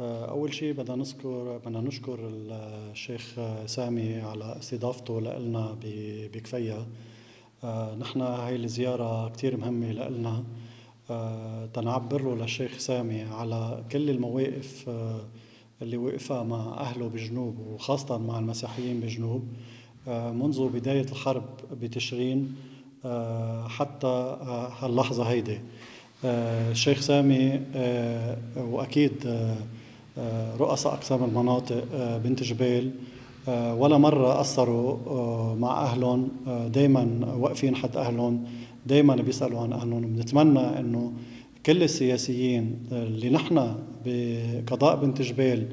أول شيء بدنا نشكر الشيخ سامي على استضافته لنا بكفية. نحن هاي الزيارة كتير مهمة لنا، تنعبر له للشيخ سامي على كل المواقف اللي وقفها مع أهله بجنوب وخاصة مع المسيحيين بجنوب منذ بداية الحرب بتشرين حتى هاللحظة هيدي. الشيخ سامي وأكيد رؤساء أقسام المناطق بنت جبيل ولا مرة قصروا مع أهلهم، دايما واقفين حد أهلهم، دايما بيسألوا عن أهلهم. بنتمنى أنه كل السياسيين اللي نحن بقضاء بنت جبيل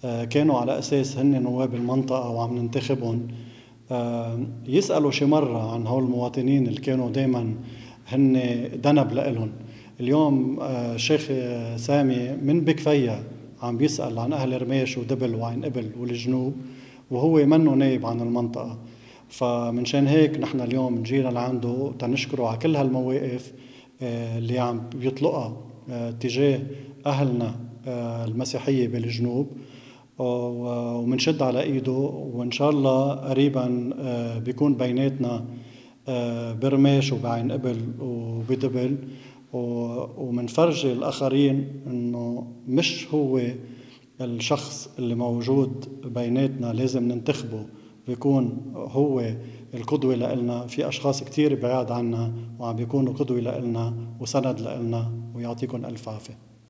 كانوا على أساس هن نواب المنطقة وعم ننتخبهم يسألوا شي مرة عن هول المواطنين اللي كانوا دايما هن دنب لإلهم. اليوم الشيخ سامي من بكفية عم بيسأل عن أهل رميش ودبل وعين قبل والجنوب، وهو منه نايب عن المنطقة. فمنشان هيك نحن اليوم جينا لعنده تنشكره على كل هالمواقف اللي عم بيطلقها تجاه أهلنا المسيحية بالجنوب، ومنشد على إيده. وإن شاء الله قريبا بيكون بيناتنا برميش وبعين قبل وبدبل، ومنفرجي الآخرين إنه مش هو الشخص اللي موجود بيناتنا لازم ننتخبه بيكون هو القدوة لنا. في أشخاص كتير بعاد عنا وعم بيكونوا قدوة لنا وسند لنا، ويعطيكم ألف عافية.